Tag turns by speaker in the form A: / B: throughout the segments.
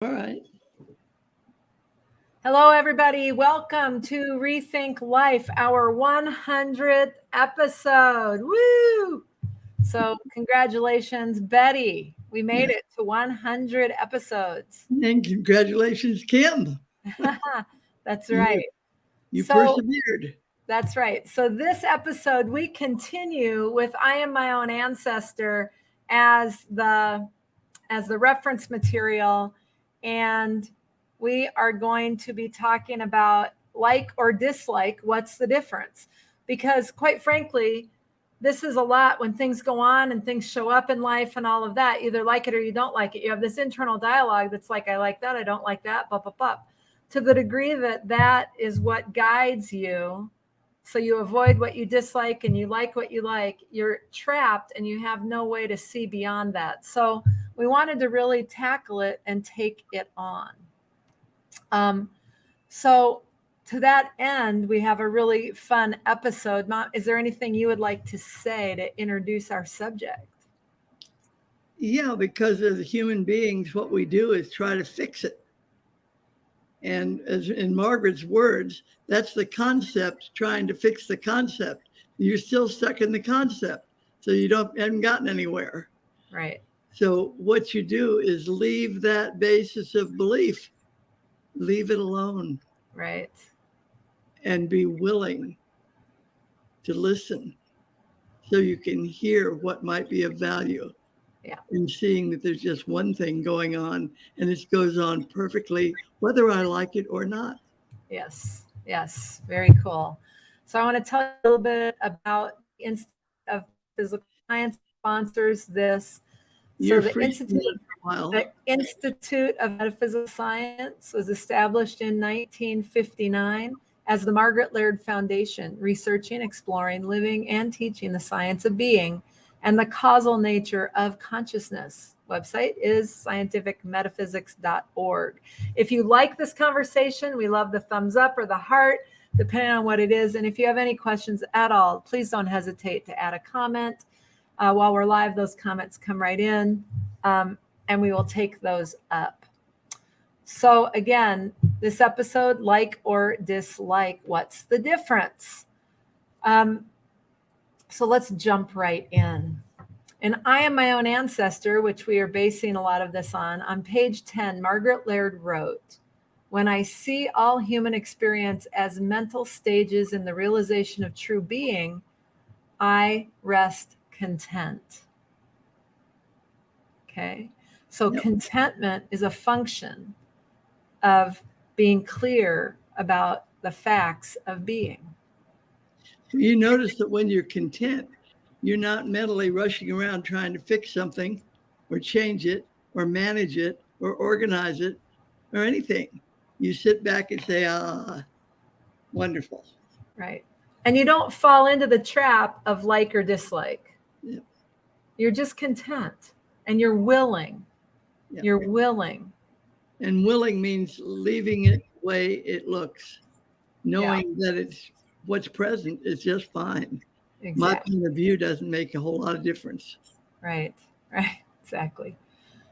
A: All right.
B: Hello, everybody. Welcome to Rethink Life, our 100th episode. Woo! So, congratulations, Betty. We made
A: Yeah.
B: it to 100 episodes.
A: And congratulations, Kim.
B: That's
A: You
B: right.
A: you
B: So,
A: persevered.
B: that's right. So, this episode, we continue with I Am My Own Ancestor as the reference material, and we are going to be talking about like or dislike. What's the difference? Because quite frankly, this is a lot when things go on and things show up in life and all of that. Either like it or you don't like it. You have this internal dialogue that's like, I like that, I don't like that, blah, blah, blah. To the degree that that is what guides you, so you avoid what you dislike and you like what you like, you're trapped and you have no way to see beyond that. So we wanted to really tackle it and take it on. So to that end, we have a really fun episode. Mom, is there anything you would like to say to introduce our subject?
A: Yeah, because as human beings, what we do is try to fix it. And as in Margaret's words, that's the concept trying to fix the concept. You're still stuck in the concept, so you haven't gotten anywhere.
B: Right.
A: So what you do is leave that basis of belief, leave it alone,
B: Right.
A: and be willing to listen so you can hear what might be of value.
B: Yeah.
A: And seeing that there's just one thing going on and it goes on perfectly, whether I like it or not.
B: Yes. Yes. Very cool. So I want to tell you a little bit about the Institute of Metaphysical Science sponsors this. So
A: You're
B: the
A: free
B: Institute
A: for a while.
B: The Institute of Metaphysical Science was established in 1959 as the Margaret Laird Foundation, researching, exploring, living, and teaching the science of being and the causal nature of consciousness. Website is scientificmetaphysics.org. If you like this conversation, we love the thumbs up or the heart, depending on what it is. And if you have any questions at all, please don't hesitate to add a comment. While we're live, those comments come right in. And we will take those up. So again, this episode, like or dislike, what's the difference? So let's jump right in. And I Am My Own Ancestor, which we are basing a lot of this on page 10, Margaret Laird wrote, when I see all human experience as mental stages in the realization of true being, I rest content. Okay. So
A: Yep.
B: contentment is a function of being clear about the facts of being.
A: You notice that when you're content, you're not mentally rushing around trying to fix something or change it or manage it or organize it or anything. You sit back and say, wonderful.
B: Right. And you don't fall into the trap of like or dislike.
A: Yep.
B: You're just content and you're willing.
A: Yep.
B: You're willing.
A: And willing means leaving it the way it looks, knowing that it's what's present is just fine.
B: Exactly.
A: My point of view doesn't make a whole lot of difference.
B: Right. Right. Exactly.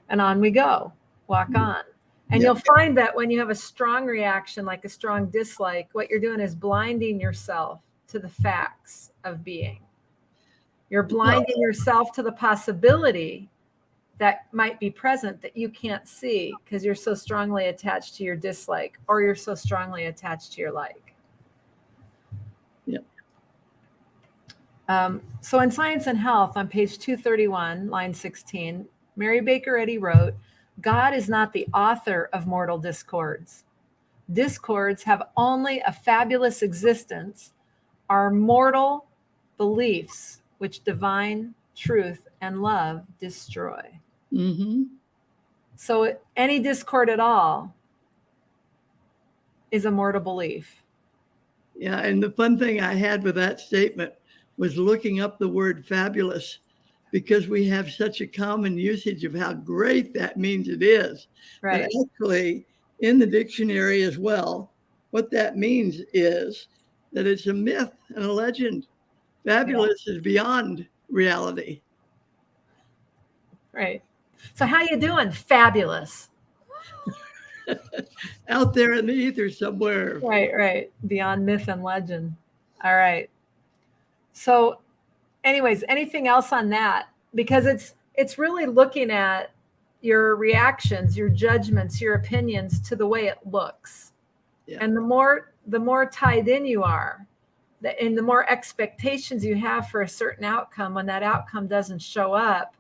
B: And on we go. Walk on. And
A: Yep.
B: you'll find that when you have a strong reaction, like a strong dislike, what you're doing is blinding yourself to the facts of being. You're blinding yourself to the possibility that might be present that you can't see because you're so strongly attached to your dislike or you're so strongly attached to your like.
A: Yep.
B: So in Science and Health on page 231, line 16, Mary Baker Eddy wrote, God is not the author of mortal discords. Discords have only a fabulous existence, are mortal beliefs which divine truth and love destroy.
A: Mm-hmm.
B: So any discord at all is a mortal belief.
A: Yeah, and the fun thing I had with that statement was looking up the word fabulous, because we have such a common usage of how great that means it is.
B: Right.
A: But actually, in the dictionary as well, what that means is that it's a myth and a legend. Fabulous is beyond reality.
B: Right. So how you doing? Fabulous.
A: Out there in the ether somewhere.
B: Right. Beyond myth and legend. All right. So, anyways, anything else on that? Because it's really looking at your reactions, your judgments, your opinions to the way it looks.
A: Yeah.
B: And the more tied in you are, and the more expectations you have for a certain outcome, when that outcome doesn't show up,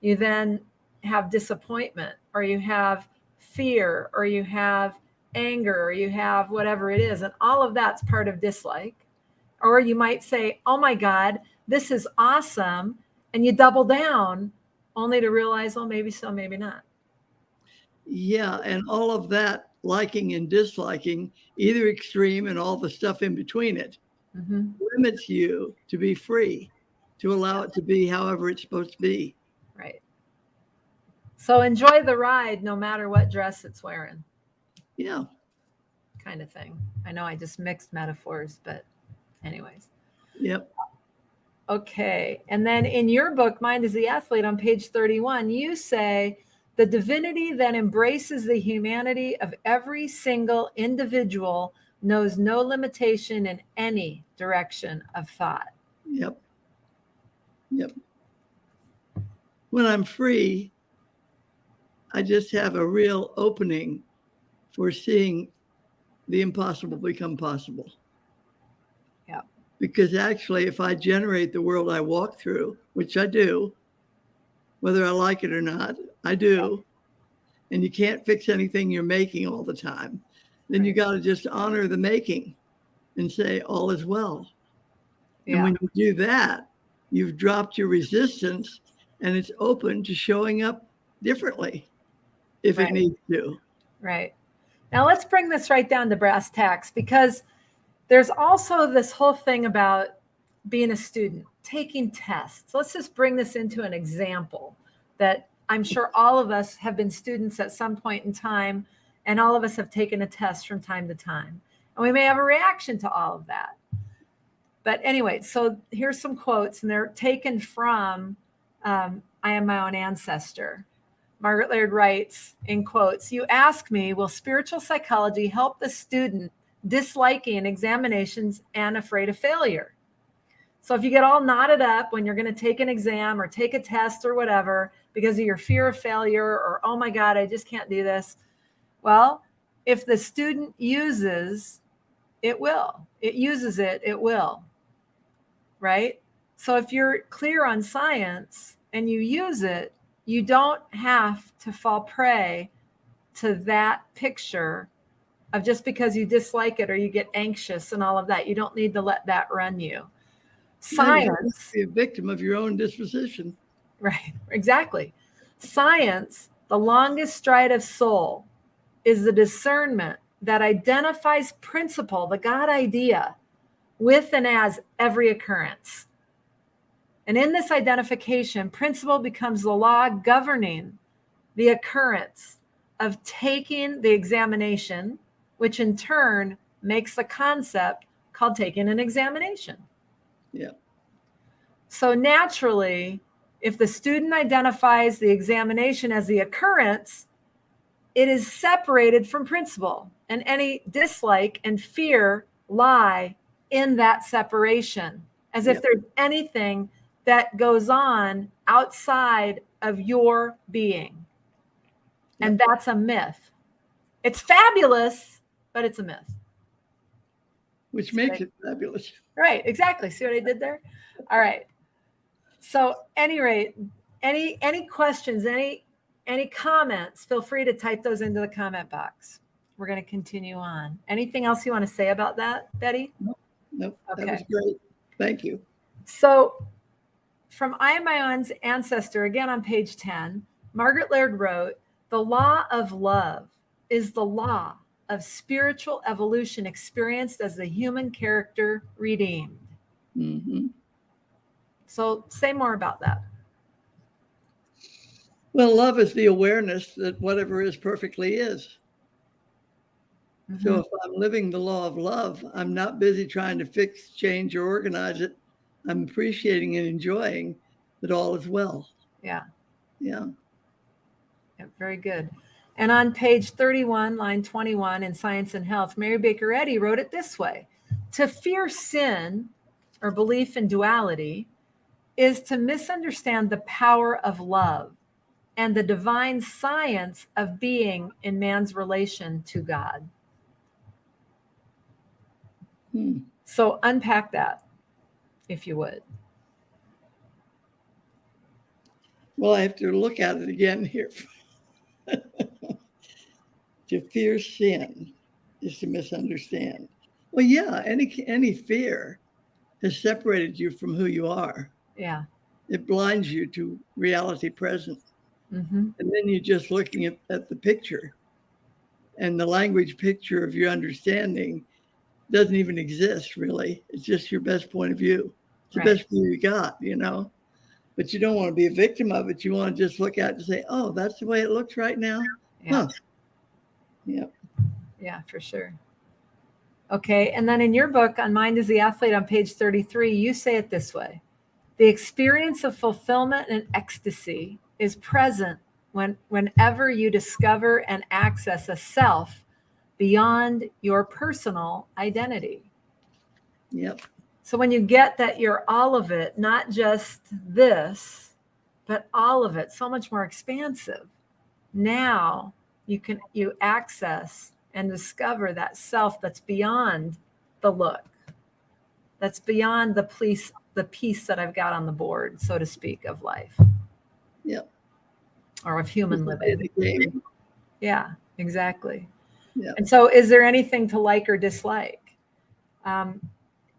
B: you then have disappointment, or you have fear, or you have anger, or you have whatever it is. And all of that's part of dislike. Or you might say, oh my God, this is awesome. And you double down only to realize, well, maybe so, maybe not.
A: Yeah. And all of that liking and disliking, either extreme and all the stuff in between it, limits you to be free, to allow it to be however it's supposed to be.
B: Right. So enjoy the ride no matter what dress it's wearing.
A: Yeah.
B: Kind of thing. I know I just mixed metaphors, but anyways.
A: Yep.
B: Okay. And then in your book, Mind is the Athlete, on page 31, you say the divinity that embraces the humanity of every single individual knows no limitation in any direction of thought.
A: Yep. When I'm free, I just have a real opening for seeing the impossible become possible.
B: Yeah.
A: Because actually, if I generate the world I walk through, which I do, whether I like it or not, I do, and you can't fix anything you're making all the time, then you got to just honor the making and say, all is well. Yeah. And when you do that, you've dropped your resistance, and it's open to showing up differently if it needs to.
B: Right. Now let's bring this right down to brass tacks, because there's also this whole thing about being a student, taking tests. Let's just bring this into an example that I'm sure all of us have been students at some point in time, and all of us have taken a test from time to time. And we may have a reaction to all of that. But anyway, so here's some quotes, and they're taken from I Am My Own Ancestor. Margaret Laird writes, in quotes, "You ask me, will spiritual psychology help the student disliking examinations and afraid of failure?" So if you get all knotted up when you're going to take an exam or take a test or whatever because of your fear of failure, or, oh my God, I just can't do this. Well, if the student uses, it will. It uses it, it will. Right? So if you're clear on science and you use it, you don't have to fall prey to that picture of just because you dislike it or you get anxious and all of that. You don't need to let that run you. Science.
A: Be a victim of your own disposition.
B: Right, exactly. Science, the longest stride of soul, is the discernment that identifies principle, the God idea, with and as every occurrence. And in this identification, principle becomes the law governing the occurrence of taking the examination, which in turn makes the concept called taking an examination.
A: Yeah.
B: So naturally, if the student identifies the examination as the occurrence, it is separated from principle, and any dislike and fear lie in that separation, as if there's anything that goes on outside of your being. And that's a myth. It's fabulous, but it's a myth.
A: Which makes it fabulous.
B: Right, exactly. See what I did there? All right. So, any rate, any questions, any comments, feel free to type those into the comment box. We're going to continue on. Anything else you want to say about that, Betty?
A: Nope.
B: Okay.
A: That was great. Thank you.
B: So, from I Am My Own Ancestor, again on page 10, Margaret Laird wrote, "The law of love is the law of spiritual evolution experienced as the human character redeemed."
A: Mm-hmm.
B: So say more about that.
A: Well, love is the awareness that whatever is perfectly is. Mm-hmm. So if I'm living the law of love, I'm not busy trying to fix, change, or organize it. I'm appreciating and enjoying that all is well.
B: Yeah.
A: Yeah.
B: Yeah, very good. And on page 31, line 21 in Science and Health, Mary Baker Eddy wrote it this way: to fear sin or belief in duality is to misunderstand the power of love and the divine science of being in man's relation to God. So unpack that, if you would.
A: Well, I have to look at it again here. To fear sin is to misunderstand. Well, yeah, any fear has separated you from who you are.
B: Yeah.
A: It blinds you to reality present.
B: Mm-hmm.
A: And then you're just looking at the picture. And the language picture of your understanding doesn't even exist, really. It's just your best point of view. It's the best view you got, you know. But you don't want to be a victim of it. You want to just look at it and say, oh, that's the way it looks right now?
B: Yeah.
A: Huh. Yeah.
B: Yeah, for sure. Okay. And then in your book, On Mind as the Athlete, on page 33, you say it this way: the experience of fulfillment and ecstasy is present whenever you discover and access a self beyond your personal identity.
A: Yep.
B: So when you get that you're all of it, not just this, but all of it, so much more expansive, now you access and discover that self that's beyond the look, that's beyond the piece that I've got on the board, so to speak, of life.
A: Yep.
B: Or of human living. Yeah, exactly.
A: Yeah.
B: And so is there anything to like or dislike?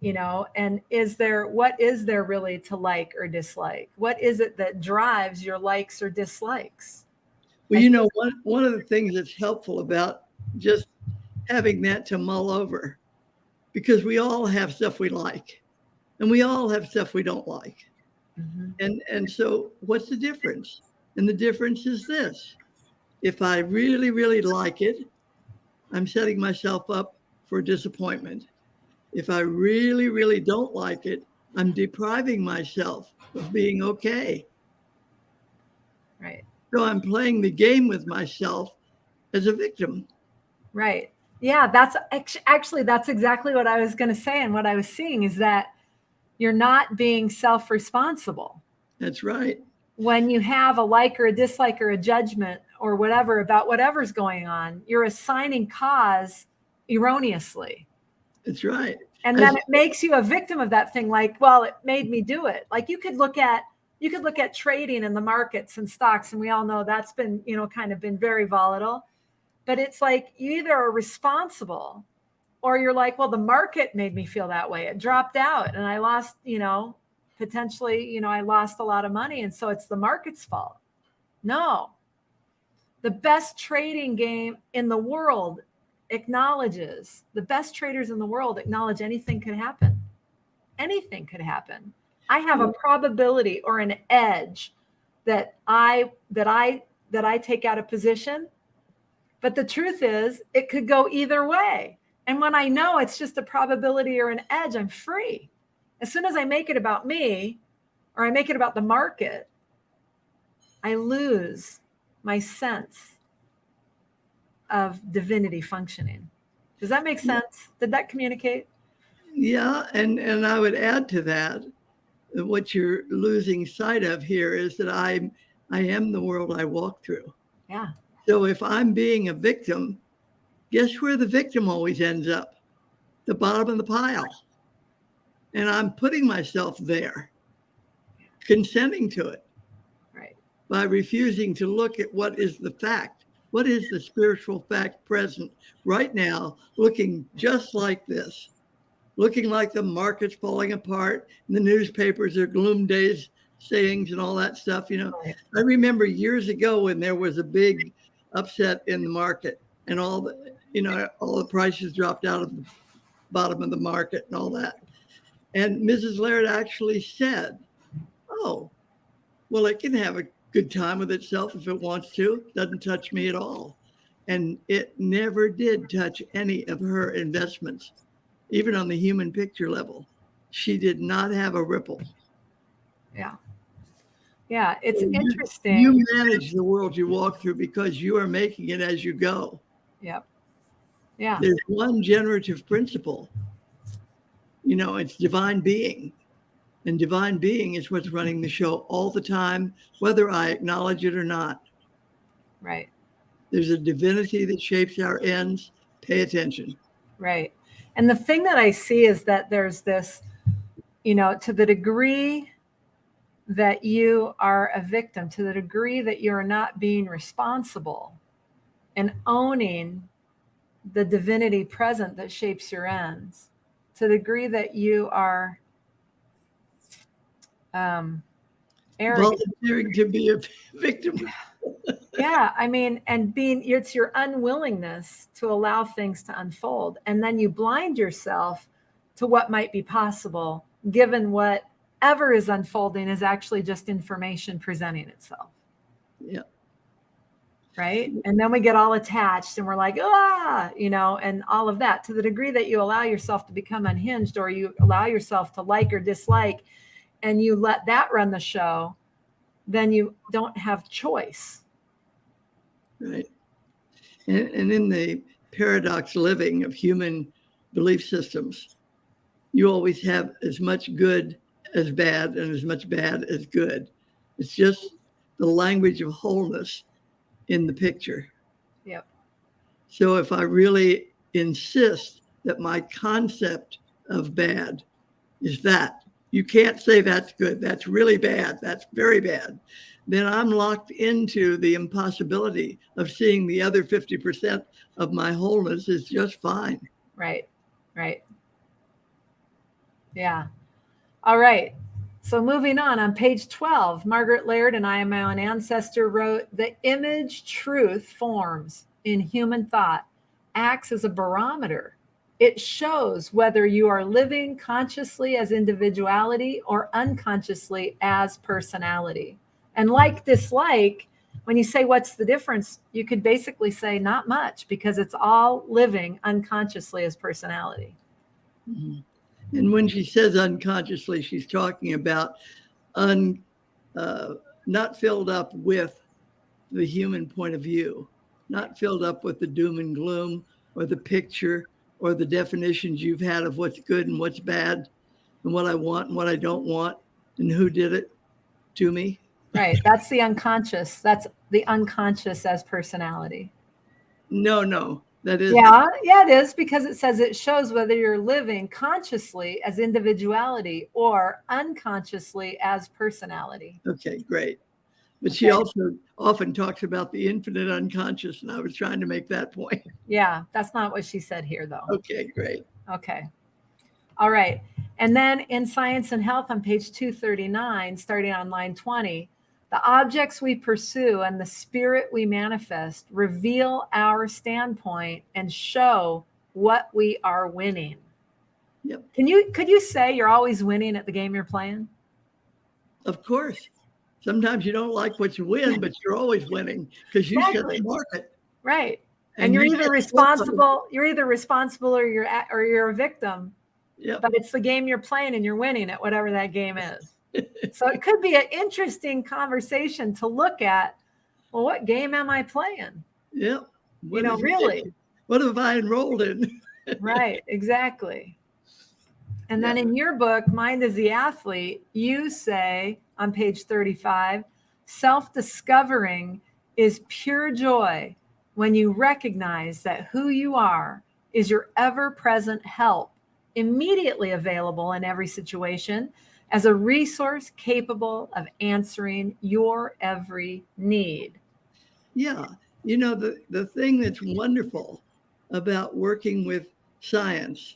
B: You know, and what is there really to like or dislike? What is it that drives your likes or dislikes?
A: Well, you know, one of the things that's helpful about just having that to mull over, because we all have stuff we like and we all have stuff we don't like. Mm-hmm. And so what's the difference? And the difference is this: if I really, really like it, I'm setting myself up for disappointment. If I really, really don't like it, I'm depriving myself of being okay.
B: Right.
A: So I'm playing the game with myself as a victim.
B: Right. Yeah, that's exactly what I was going to say. And what I was seeing is that you're not being self-responsible.
A: That's right.
B: When you have a like or a dislike or a judgment or whatever about whatever's going on, you're assigning cause erroneously.
A: That's right.
B: And then it makes you a victim of that thing. Like, well, it made me do it. Like you could look at trading in the markets and stocks. And we all know that's been, kind of been very volatile. But it's like you either are responsible or you're like, well, the market made me feel that way. It dropped out and I lost, potentially, I lost a lot of money. And so it's the market's fault. No. The best trading game in the world the best traders in the world acknowledge anything could happen. Anything could happen. I have a probability or an edge that I take out a position. But the truth is, it could go either way. And when I know it's just a probability or an edge, I'm free. As soon as I make it about me or I make it about the market, I lose my sense of divinity functioning. Does that make sense? Did that communicate?
A: Yeah. And I would add to that, what you're losing sight of here is that I am the world I walk through.
B: Yeah.
A: So if I'm being a victim, guess where the victim always ends up? The bottom of the pile. And I'm putting myself there, consenting to it.
B: Right.
A: By refusing to look at what is the fact. What is the spiritual fact present right now, looking just like this, looking like the market's falling apart and the newspapers are gloom days sayings and all that stuff. Right. I remember years ago when there was a big upset in the market and all the prices dropped out of the bottom of the market and all that. And Mrs. Laird actually said, oh, well, it can have a good time with itself if it wants to. Doesn't touch me at all. And it never did touch any of her investments, even on the human picture level. She did not have a ripple.
B: Yeah. Yeah, it's
A: So
B: interesting.
A: you manage the world you walk through because you are making it as you go.
B: Yep. Yeah.
A: There's one generative principle. It's divine being. And divine being is what's running the show all the time, whether I acknowledge it or not.
B: Right.
A: There's a divinity that shapes our ends. Pay attention.
B: Right. And the thing that I see is that there's this, to the degree that you are a victim, to the degree that you're not being responsible and owning the divinity present that shapes your ends, to the degree that you are arrogant.
A: Volunteering to be a victim.
B: Yeah, I mean, and it's your unwillingness to allow things to unfold. And then you blind yourself to what might be possible, given whatever is unfolding is actually just information presenting itself.
A: Yeah.
B: Right. And then we get all attached and we're like, and all of that. To the degree that you allow yourself to become unhinged, or you allow yourself to like or dislike, and you let that run the show, then you don't have choice.
A: Right. And in the paradox living of human belief systems, you always have as much good as bad and as much bad as good. It's just the language of wholeness in the picture.
B: Yep.
A: So if I really insist that my concept of bad is that, you can't say that's good, that's really bad, that's very bad, then I'm locked into the impossibility of seeing the other 50% of my wholeness is just fine.
B: Right. Right. Yeah. All right. So moving on page 12, Margaret Laird and I Am My Own Ancestor wrote, the image truth forms in human thought acts as a barometer. It shows whether you are living consciously as individuality or unconsciously as personality. And like dislike, when you say what's the difference, you could basically say not much, because it's all living unconsciously as personality.
A: Mm-hmm. And when she says unconsciously, she's talking about not filled up with the human point of view, not filled up with the doom and gloom or the picture or the definitions you've had of what's good and what's bad and what I want and what I don't want and who did it to me.
B: Right. That's the unconscious. That's the unconscious as personality.
A: No, that is.
B: Yeah, it is, because it says it shows whether you're living consciously as individuality or unconsciously as personality.
A: Okay, great. But she also often talks about the infinite unconscious, and I was trying to make that point.
B: Yeah, that's not what she said here, though.
A: Okay, great.
B: Okay. All right. And then in Science and Health on page 239, starting on line 20, the objects we pursue and the spirit we manifest reveal our standpoint and show what we are winning.
A: Yep.
B: Could you say you're always winning at the game you're playing?
A: Of course. Sometimes you don't like what you win, but you're always winning because you set the market.
B: Right. And you're either responsible, or you're a victim.
A: Yep.
B: But it's the game you're playing and you're winning at whatever that game is. So it could be an interesting conversation to look at. Well, what game am I playing?
A: Yeah.
B: Really.
A: What have I enrolled in?
B: Right, exactly. And then in your book, Mind is the Athlete, you say on page 35, self-discovering is pure joy when you recognize that who you are is your ever-present help, immediately available in every situation, as a resource capable of answering your every need.
A: Yeah. The thing that's wonderful about working with science,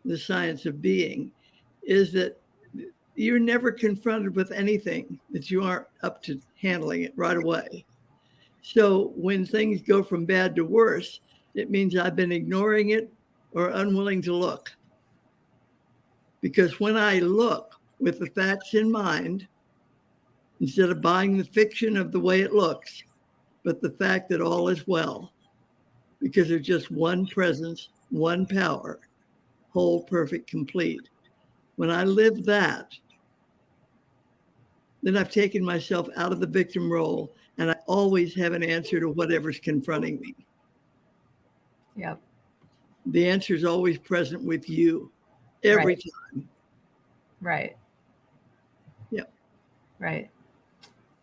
A: the science of being, is that you're never confronted with anything that you aren't up to handling it right away. So when things go from bad to worse, it means I've been ignoring it or unwilling to look. Because when I look with the facts in mind, instead of buying the fiction of the way it looks, but the fact that all is well, because there's just one presence, one power, whole, perfect, complete. When I live that, then I've taken myself out of the victim role, and I always have an answer to whatever's confronting me.
B: Yep.
A: The answer is always present with you every time.
B: Right.
A: Yep.
B: Right.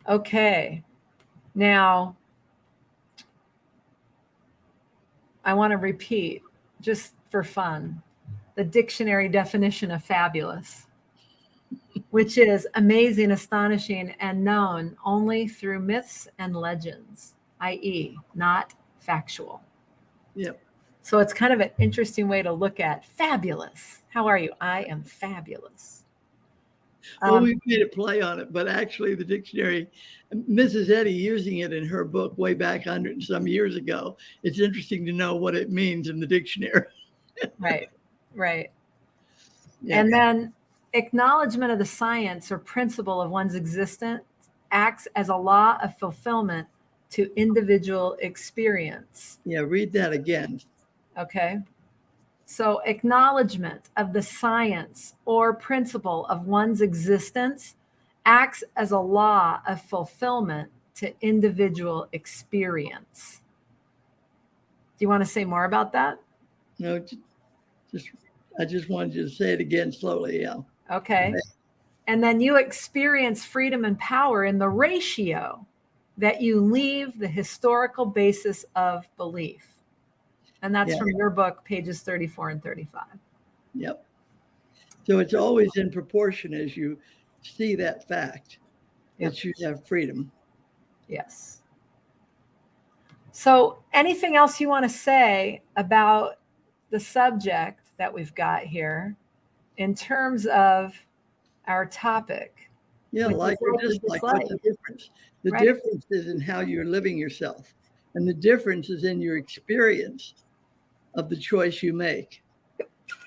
B: Okay. Now, I want to repeat, just for fun, the dictionary definition of fabulous, which is amazing, astonishing, and known only through myths and legends, i.e., not factual.
A: Yep.
B: So it's kind of an interesting way to look at fabulous. How are you? I am fabulous.
A: Well, we made a play on it, but actually the dictionary, Mrs. Eddy using it in her book way back 100 and some years ago. It's interesting to know what it means in the dictionary.
B: Right.
A: Yeah.
B: And then acknowledgement of the science or principle of one's existence acts as a law of fulfillment to individual experience.
A: Yeah, read that again.
B: Okay. So acknowledgement of the science or principle of one's existence acts as a law of fulfillment to individual experience. Do you want to say more about that?
A: No, I just wanted you to say it again slowly. Yeah.
B: Okay. And then you experience freedom and power in the ratio that you leave the historical basis of belief. And that's from your book, pages 34 and 35.
A: Yep. So it's always in proportion as you see that fact that you have freedom.
B: Yes. So anything else you want to say about the subject that we've got here in terms of our topic?
A: Yeah, like or dislike. What's the difference? The difference is in how you're living yourself. And the difference is in your experience of the choice you make.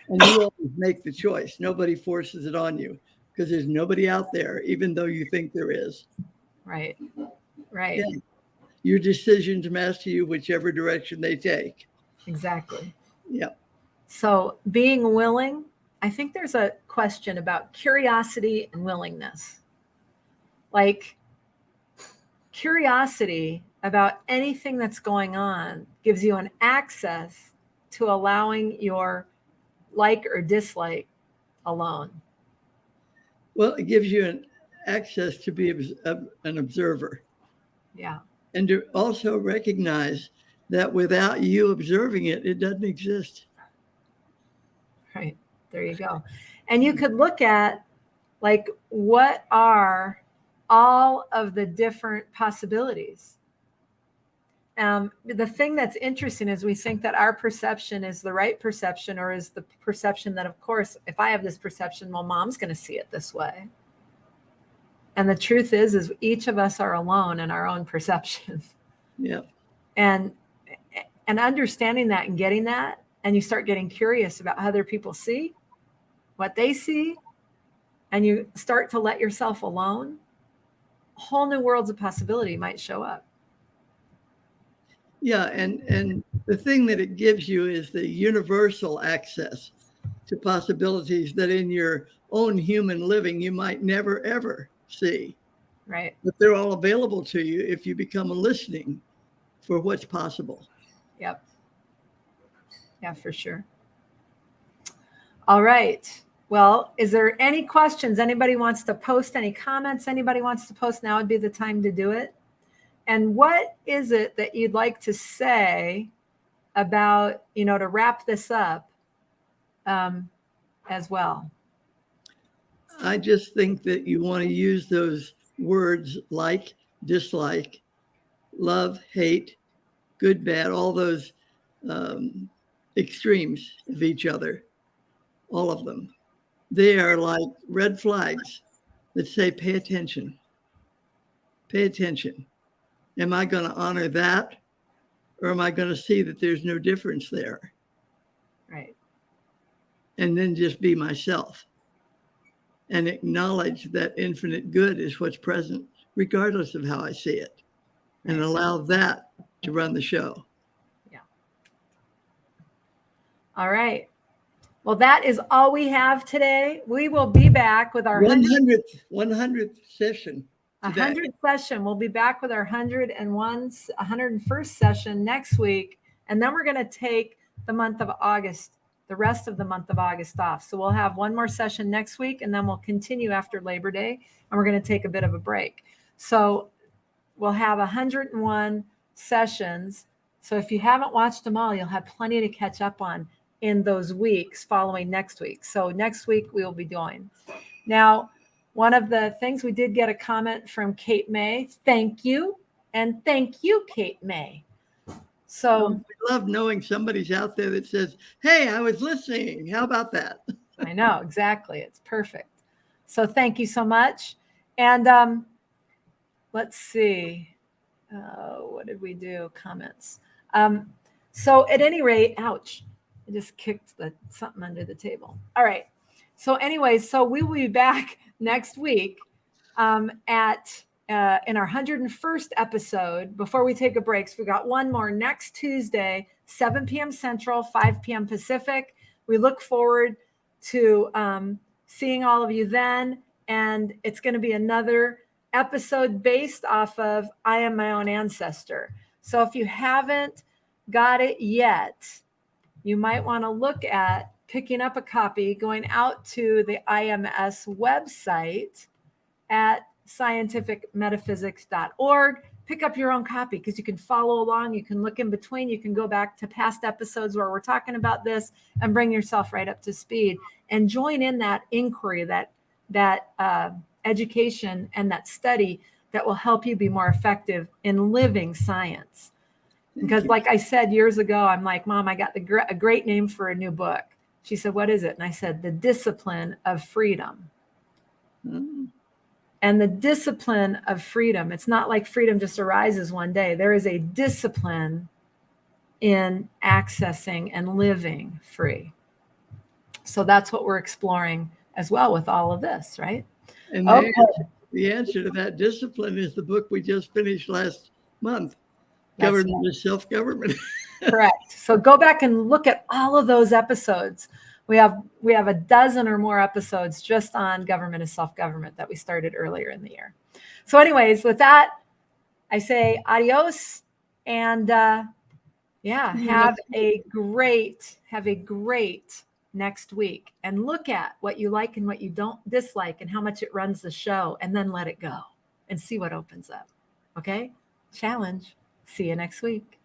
A: And you always make the choice. Nobody forces it on you because there's nobody out there, even though you think there is.
B: Right. Right.
A: Yeah. Your decisions master you whichever direction they take.
B: Exactly.
A: Yeah.
B: So being willing, I think there's a question about curiosity and willingness. Like curiosity about anything that's going on gives you an access to allowing your like or dislike alone.
A: Well, it gives you an access to be an observer.
B: Yeah.
A: And to also recognize that without you observing it, it doesn't exist.
B: Right. There you go. And you could look at like, what are all of the different possibilities? The thing that's interesting is we think that our perception is the right perception, or is the perception that, of course, if I have this perception, well, mom's going to see it this way. And the truth is each of us are alone in our own perception.
A: Yeah.
B: And understanding that and getting that, and you start getting curious about how other people see what they see, and you start to let yourself alone, whole new worlds of possibility might show up.
A: Yeah, and the thing that it gives you is the universal access to possibilities that in your own human living you might never, ever see.
B: Right.
A: But they're all available to you if you become a listening for what's possible.
B: Yep. Yeah, for sure. All right. Well, is there any questions? Anybody wants to post any comments? Anybody wants to post? Now would be the time to do it. And what is it that you'd like to say about, to wrap this up as well?
A: I just think that you want to use those words like, dislike, love, hate, good, bad, all those extremes of each other, all of them. They are like red flags that say, pay attention. Pay attention. Am I going to honor that? Or am I going to see that there's no difference there?
B: Right.
A: And then just be myself and acknowledge that infinite good is what's present, regardless of how I see it, and allow that to run the show.
B: Yeah. All right. Well, that is all we have today. We will be back with our
A: 100th session today.
B: 100th session. We'll be back with our 101st session next week. And then we're going to take the month of August, the rest of the month of August off. So we'll have one more session next week, and then we'll continue after Labor Day, and we're going to take a bit of a break. So we'll have 101 sessions. So if you haven't watched them all, you'll have plenty to catch up on in those weeks following next week. So next week we will be doing. Now, one of the things, we did get a comment from Kate May. Thank you. And thank you, Kate May. So
A: we love knowing somebody's out there that says, hey, I was listening. How about that?
B: I know, exactly. It's perfect. So thank you so much. And let's see. What did we do? Comments. So at any rate, ouch, I just kicked something under the table. All right. So anyways, so we will be back next week in our 101st episode before we take a break. So we got one more next Tuesday, 7 p.m. Central, 5 p.m. Pacific. We look forward to seeing all of you then. And it's going to be another episode based off of I Am My Own Ancestor. So if you haven't got it yet, you might want to look at picking up a copy, going out to the IMS website at scientificmetaphysics.org. Pick up your own copy because you can follow along. You can look in between. You can go back to past episodes where we're talking about this and bring yourself right up to speed and join in that inquiry, that education and that study that will help you be more effective in living science. Because like I said years ago, I'm like, Mom, I got a great name for a new book. She said, what is it? And I said, The Discipline of Freedom.
A: Mm.
B: And the discipline of freedom, it's not like freedom just arises one day. There is a discipline in accessing and living free. So that's what we're exploring as well with all of this, right?
A: And the answer to that discipline is the book we just finished last month. Government is self-government.
B: Correct. So go back and look at all of those episodes. We have a dozen or more episodes just on government is self-government that we started earlier in the year. So anyways, with that, I say adios and have a great next week, and look at what you like and what you don't dislike and how much it runs the show, and then let it go and see what opens up. Okay? Challenge. See you next week.